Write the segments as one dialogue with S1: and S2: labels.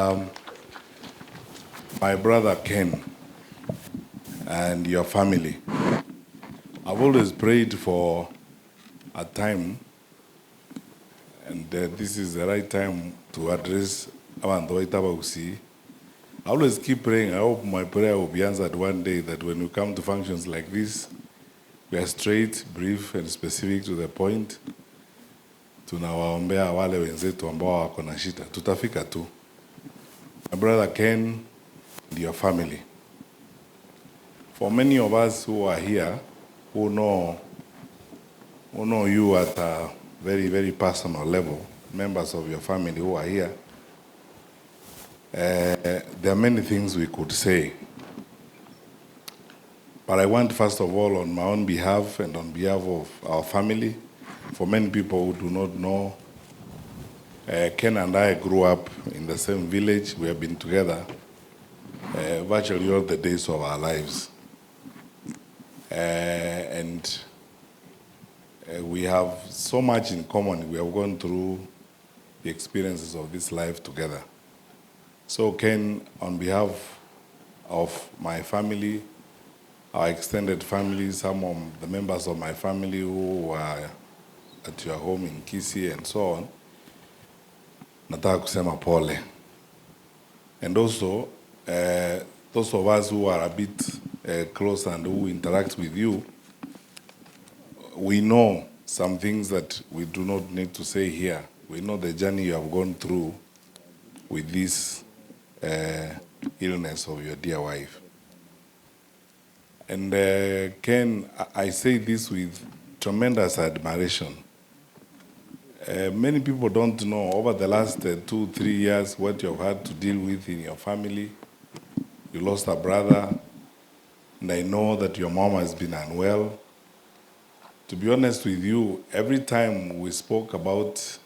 S1: My brother Ken and your family. I've always prayed for a time, and this is the right time to address Abantu Waitaba. I always keep praying. I hope my prayer will be answered one day, that when we come to functions like this, we are straight, brief, and specific to the point. Tunawaombea wale wenzetu ambao wako na shida. Tutafika tu. My brother Ken and your family. For many of us who are here, who know you at a very, very personal level, members of your family who are here, there are many things we could say. But I want, first of all, on my own behalf and on behalf of our family, for many people who do not know, Ken and I grew up in the same village. We have been together virtually all the days of our lives. And we have so much in common. We have gone through the experiences of this life together. So Ken, on behalf of my family, our extended family, some of the members of my family who are at your home in Kisii and so on, nataka kusema pole. And also, those of us who are a bit close and who interact with you, we know some things that we do not need to say here. We know the journey you have gone through with this illness of your dear wife. And Ken, I say this with tremendous admiration. Many people don't know over the last 2-3 years what you've had to deal with in your family. You lost a brother, and I know that your mom has been unwell. To be honest with you, every time we spoke about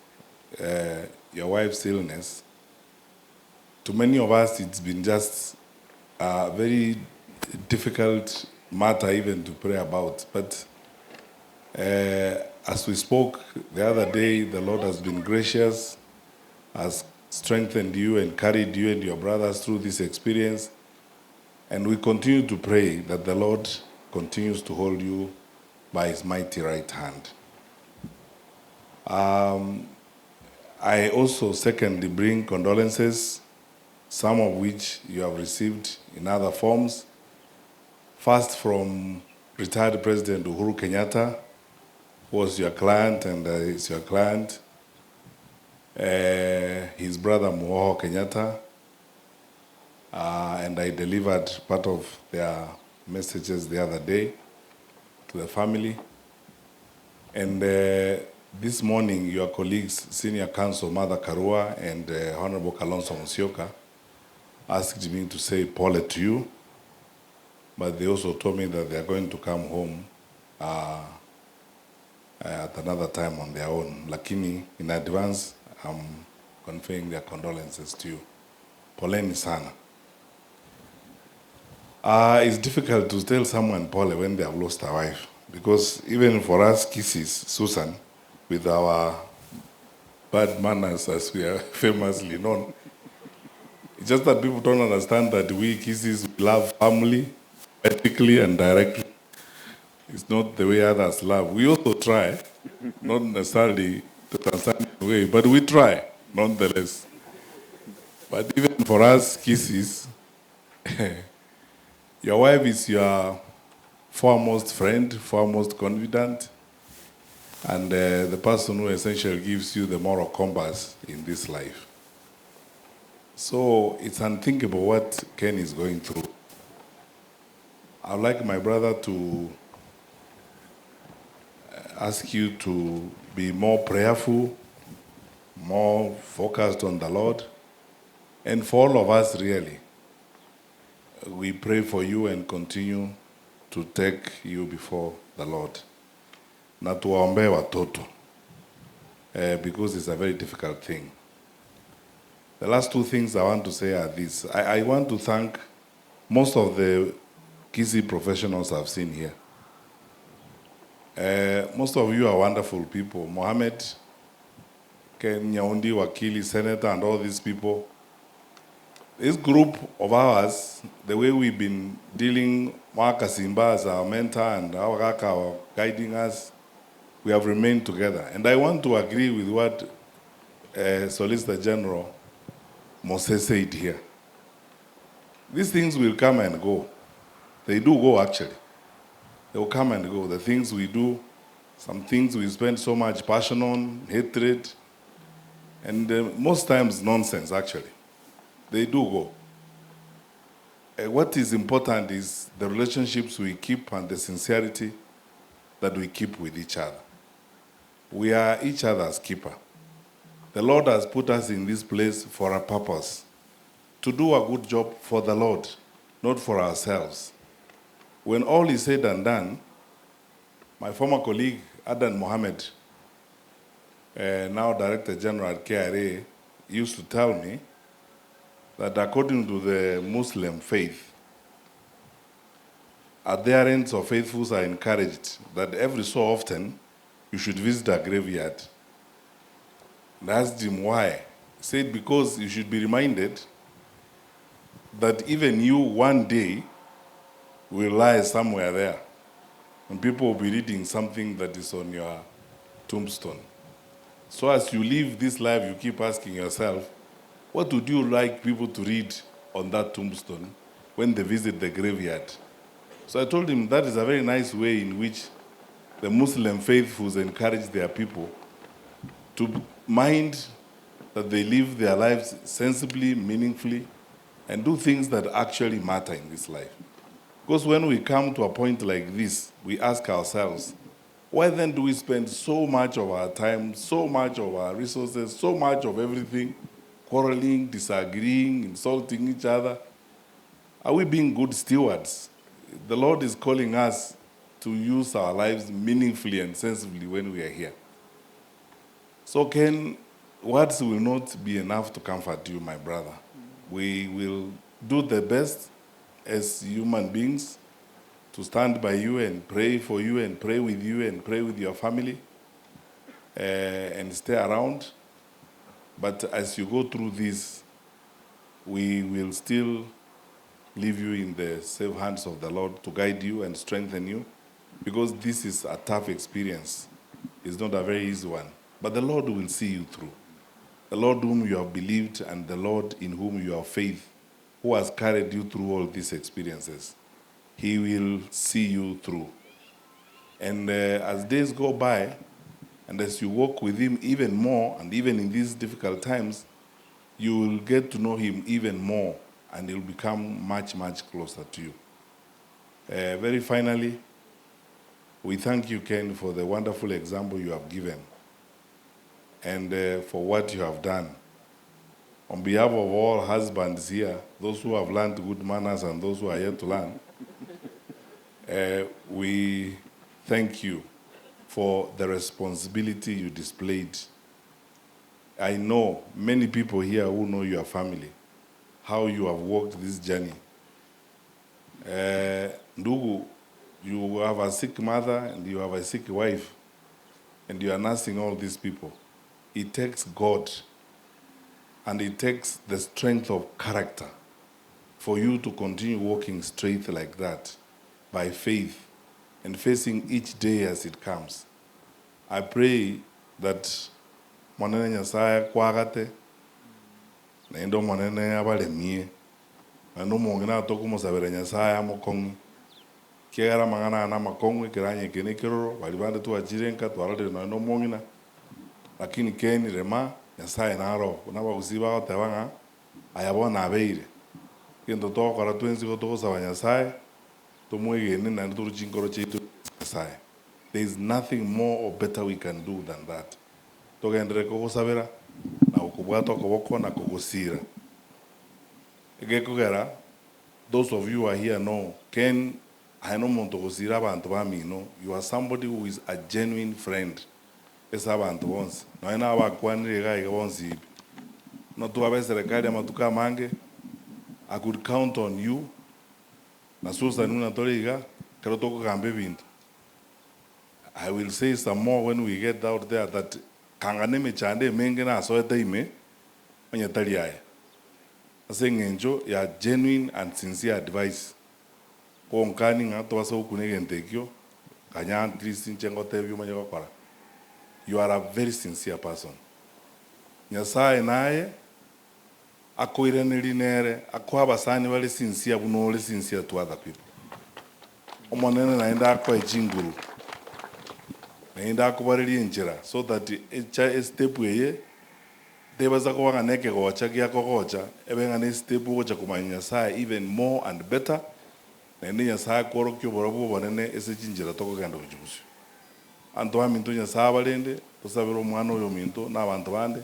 S1: your wife's illness, to many of us it's been just a very difficult matter even to pray about. But as we spoke the other day, the Lord has been gracious, has strengthened you and carried you and your brothers through this experience. And we continue to pray that the Lord continues to hold you by his mighty right hand. I also secondly bring condolences, some of which you have received in other forms. First, from retired President Uhuru Kenyatta, who was your client and is your client, his brother Muoho Kenyatta, and I delivered part of their messages the other day to the family. And this morning, your colleagues, Senior Counsel Mother Karua and Honorable Kalonzo Musyoka, asked me to say pole to you, but they also told me that they are going to come home at another time on their own. Lakini, in advance, I'm conveying their condolences to you. Poleni sana. It's difficult to tell someone pole when they have lost a wife, because even for us Kisiis, Susan, with our bad manners as we are famously known, it's just that people don't understand that we Kisiis love family, ethically and directly. It's not the way others love. We also try, not necessarily the Tanzanian way, but we try, nonetheless. But even for us Kisiis, your wife is your foremost friend, foremost confidant, and the person who essentially gives you the moral compass in this life. So it's unthinkable what Ken is going through. I'd like my brother to ask you to be more prayerful, more focused on the Lord, and for all of us really. We pray for you and continue to take you before the Lord. Na tuwaombee watoto, because it's a very difficult thing. The last two things I want to say are this. I want to thank most of the Kisii professionals I've seen here. Most of you are wonderful people. Mohammed, Ken Nyaundi, Wakili, Senator, and all these people. This group of ours, the way we've been dealing, Mark Simba as our mentor and our Kaka guiding us, we have remained together. And I want to agree with what Solicitor General Moses said here. These things will come and go. They do go, actually. They will come and go. The things we do, some things we spend so much passion on, hatred, and most times nonsense, actually. They do go. What is important is the relationships we keep and the sincerity that we keep with each other. We are each other's keeper. The Lord has put us in this place for a purpose, to do a good job for the Lord, not for ourselves. When all is said and done, my former colleague, Adan Mohammed, now Director General at KRA, used to tell me that according to the Muslim faith, adherents or faithfuls are encouraged that every so often you should visit a graveyard. And I asked him why. He said, because you should be reminded that even you one day will lie somewhere there, and people will be reading something that is on your tombstone. So as you live this life, you keep asking yourself, what would you like people to read on that tombstone when they visit the graveyard? So I told him that is a very nice way in which the Muslim faithfuls encourage their people to mind that they live their lives sensibly, meaningfully, and do things that actually matter in this life. Because when we come to a point like this, we ask ourselves, why then do we spend so much of our time, so much of our resources, so much of everything, quarreling, disagreeing, insulting each other? Are we being good stewards? The Lord is calling us to use our lives meaningfully and sensibly when we are here. So Ken, words will not be enough to comfort you, my brother. We will do the best as human beings to stand by you and pray for you and pray with you and pray with your family and stay around. But as you go through this, we will still leave you in the safe hands of the Lord to guide you and strengthen you, because this is a tough experience. It's not a very easy one. But the Lord will see you through. The Lord whom you have believed and the Lord in whom you have faith, who has carried you through all these experiences, He will see you through. And as days go by, and as you walk with Him even more, and even in these difficult times, you will get to know Him even more, and He'll become much, much closer to you. Very finally, we thank you, Ken, for the wonderful example you have given and for what you have done. On behalf of all husbands here, those who have learned good manners and those who are yet to learn, we thank you for the responsibility you displayed. I know many people here who know your family, how you have walked this journey. Ndugu, you have a sick mother and you have a sick wife, and you are nursing all these people. It takes God, and it takes the strength of character for you to continue walking straight like that, by faith, and facing each day as it comes. I pray that Mwanene Nyasaye kwagate, na endo mwanene abalemie, na no mongina toku musabira Nyasaye amokongi. Kiara mangana na makongi kiranye kene kiroro, walibande tu ajirenka twarade na no mongina. Lakini Ken rema Nyasaye naro, kuna bagusiba otebanga ayabona abeire. Kendo to kora twenzi go to saba Nyasaye, to mwegene na nduru chinkoro chitu Nyasaye. There is nothing more or better we can do than that. Togendere ko sabera na ukubwato ko boko na kugusira. Egekugera, those of you who are here know, Ken I know monto gusira abantu bami no, you are somebody who is a genuine friend. Esa abantu bonse. No ina abakwanire ga bonse. No tu abesere kali amatuka mange. I could count on you. Na susa nuna toriga, kero toko kambe bintu. I will say some more when we get out there that kangane me chande menge na so ime onye taliaye. Saying enjoy your genuine and sincere advice. Kung kaning ato sa ukunig entekyo, kanya at least in chengo tevyo manyo. You are a very sincere person. Nyasaye naye ako irenere ako abasani wale sincere bunole sincere to other people. Omonene naenda ako ejinguru. Naenda ako bareli enjera so that echa step weye debaza ko wanga neke ko wacha kia ko kocha ebenga ne step ko cha kumanya Nyasaye even more and better. Naenda Nyasaye koro kyo borobo bonene ese jinjera toko ganda kujubusu. Antoa minto Nyasaye balende tusabiro mwana oyo minto n'abantu bande.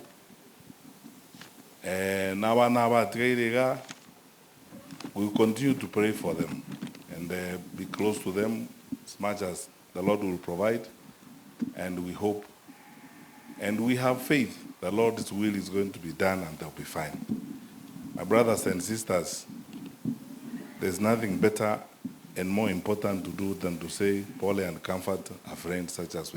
S1: We continue to pray for them and be close to them as much as the Lord will provide, and we hope and we have faith the Lord's will is going to be done and they'll be fine. My brothers and sisters, there's nothing better and more important to do than to say, Paul and comfort a friend such as we